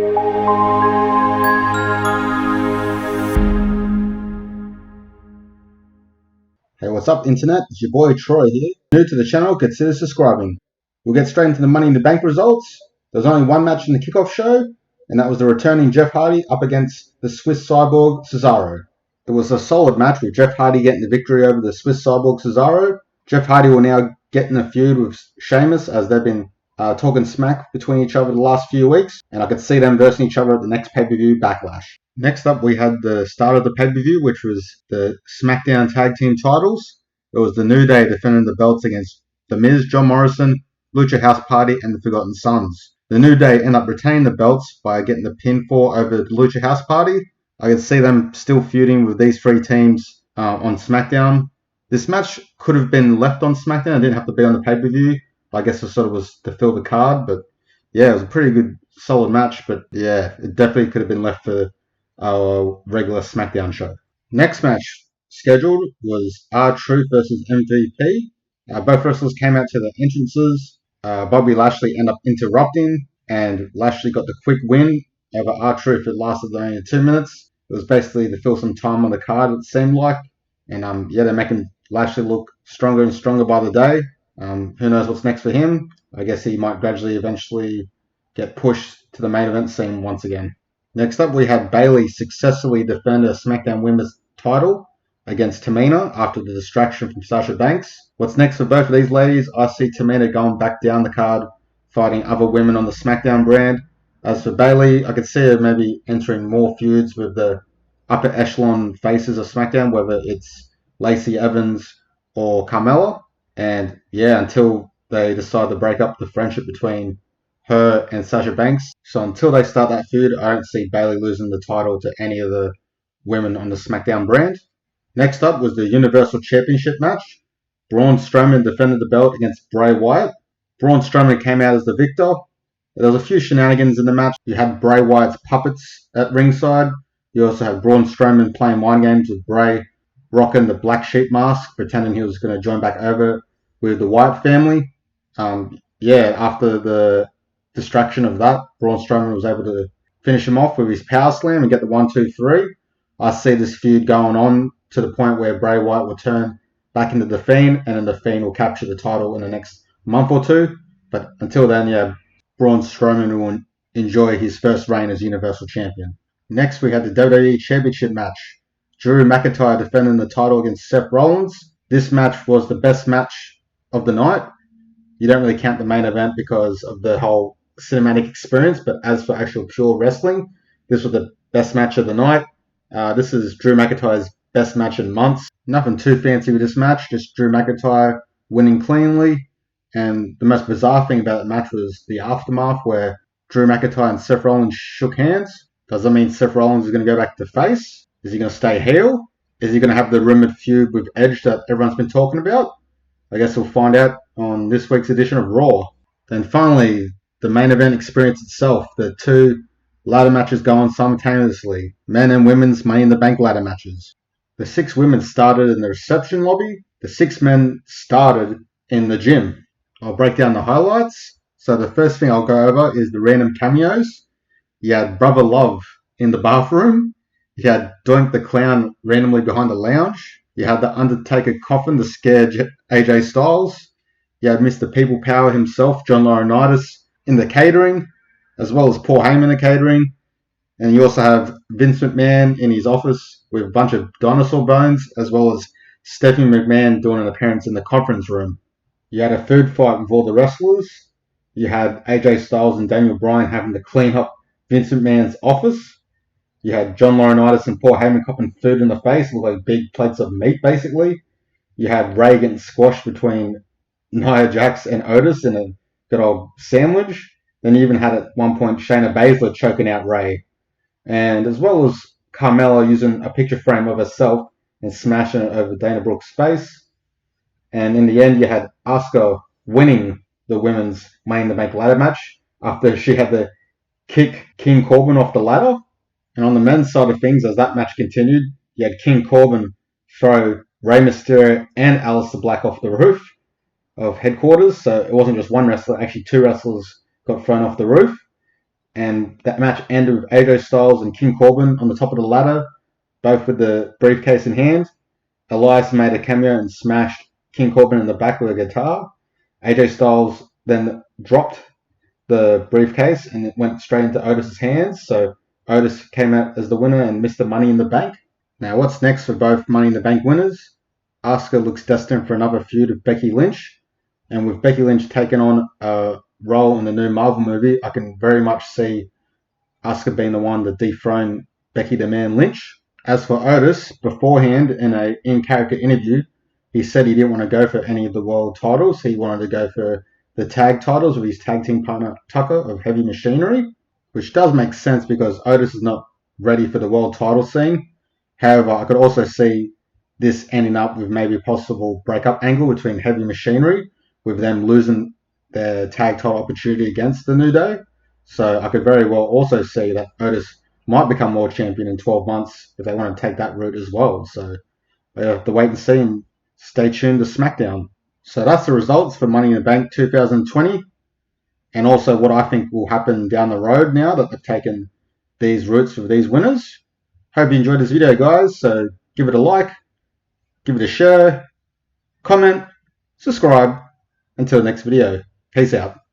Hey, what's up, Internet? It's your boy Troy here. New to the channel, consider subscribing. We'll get straight into the Money in the Bank results. There's only one match in the kickoff show, and that was the returning Jeff Hardy up against the Swiss Cyborg Cesaro. It was a solid match with Jeff Hardy getting the victory over the Swiss Cyborg Cesaro. Jeff Hardy will now get in a feud with Sheamus, as they've been talking smack between each other the last few weeks, and I could see them versing each other at the next pay-per-view Backlash. Next up, we had the start of the pay-per-view, which was the SmackDown Tag Team titles. It was the New Day defending the belts against The Miz, John Morrison, Luger House Party, and the Forgotten Sons. The New Day end up retaining the belts by getting the pinfall over the Luger House Party. I could see them still feuding with these three teams on SmackDown. This match could have been left on SmackDown. It didn't have to be on the pay-per-view. I guess it sort of was to fill the card, but yeah, it was a pretty good, solid match. But yeah, it definitely could have been left for our regular SmackDown show. Next match scheduled was R-Truth versus MVP. Both wrestlers came out to the entrances. Bobby Lashley ended up interrupting, and Lashley got the quick win over R-Truth. It lasted only 2 minutes. It was basically to fill some time on the card, it seemed like. And yeah, they're making Lashley look stronger and stronger by the day. Who knows what's next for him? I guess he might gradually eventually get pushed to the main event scene once again. Next up, we had Bayley successfully defend her SmackDown Women's title against Tamina after the distraction from Sasha Banks. What's next for both of these ladies? I see Tamina going back down the card, fighting other women on the SmackDown brand. As for Bayley, I could see her maybe entering more feuds with the upper echelon faces of SmackDown, whether it's Lacey Evans or Carmella. And yeah, until they decide to break up the friendship between her and Sasha Banks. So until they start that feud, I don't see Bayley losing the title to any of the women on the SmackDown brand. Next up was the Universal Championship match. Braun Strowman defended the belt against Bray Wyatt. Braun Strowman came out as the victor. There was a few shenanigans in the match. You had Bray Wyatt's puppets at ringside. You also had Braun Strowman playing mind games with Bray, rocking the black sheep mask, pretending he was going to join back over with the Wyatt family. After the distraction of that, Braun Strowman was able to finish him off with his power slam and get the 1-2-3. I see this feud going on to the point where Bray Wyatt will turn back into The Fiend, and then The Fiend will capture the title in the next month or two. But until then, yeah, Braun Strowman will enjoy his first reign as Universal Champion. Next, we had the WWE Championship match. Drew McIntyre defending the title against Seth Rollins. This match was the best match of the night. You don't really count the main event because of the whole cinematic experience, but as for actual pure wrestling, this was the best match of the night. This is Drew McIntyre's best match in months. Nothing too fancy with this match, just Drew McIntyre winning cleanly. And the most bizarre thing about the match was the aftermath, where Drew McIntyre and Seth Rollins shook hands. Does that mean Seth Rollins is going to go back to face? Is he going to stay heel? Is he going to have the rumored feud with Edge that everyone's been talking about? I guess we'll find out on this week's edition of Raw. Then finally, the main event experience itself. The two ladder matches go on simultaneously. Men and women's Money in the Bank ladder matches. The 6 women started in the reception lobby. The 6 men started in the gym. I'll break down the highlights. So the first thing I'll go over is the random cameos. You had Brother Love in the bathroom. You had Doink the Clown randomly behind the lounge. You had the Undertaker coffin to scare AJ Styles. You had Mr. People Power himself, John Laurinaitis, in the catering, as well as Paul Heyman in the catering. And you also have Vince McMahon in his office with a bunch of dinosaur bones, as well as Stephanie McMahon doing an appearance in the conference room. You had a food fight with all the wrestlers. You had AJ Styles and Daniel Bryan having to clean up Vince McMahon's office. You had John Laurinaitis and Paul Heyman copping food in the face, with like big plates of meat, basically. You had Ray getting squashed between Nia Jax and Otis in a good old sandwich. Then you even had at one point Shayna Baszler choking out Ray. And as well as Carmella using a picture frame of herself and smashing it over Dana Brooke's face. And in the end, you had Asuka winning the women's Money in the Bank ladder match after she had to kick King Corbin off the ladder. And on the men's side of things, as that match continued, you had King Corbin throw Rey Mysterio and Aleister Black off the roof of headquarters. So it wasn't just one wrestler, actually 2 wrestlers got thrown off the roof. And that match ended with AJ Styles and King Corbin on the top of the ladder, both with the briefcase in hand. Elias made a cameo and smashed King Corbin in the back with a guitar. AJ Styles then dropped the briefcase and it went straight into Otis's hands. So Otis came out as the winner and Mr. Money in the Bank. Now, what's next for both Money in the Bank winners? Asuka looks destined for another feud with Becky Lynch. And with Becky Lynch taking on a role in the new Marvel movie, I can very much see Asuka being the one to dethrone Becky the Man Lynch. As for Otis, beforehand in a in-character interview, he said he didn't want to go for any of the world titles. He wanted to go for the tag titles with his tag team partner Tucker of Heavy Machinery, which does make sense because Otis is not ready for the world title scene. However, I could also see this ending up with maybe a possible breakup angle between Heavy Machinery, with them losing their tag title opportunity against the New Day. So I could very well also see that Otis might become world champion in 12 months if they want to take that route as well. So we have to wait and see and stay tuned to SmackDown. So that's the results for Money in the Bank 2020 and also what I think will happen down the road now that they've taken these routes with these winners. Hope you enjoyed this video, guys. So give it a like, give it a share, comment, subscribe. Until the next video. Peace out.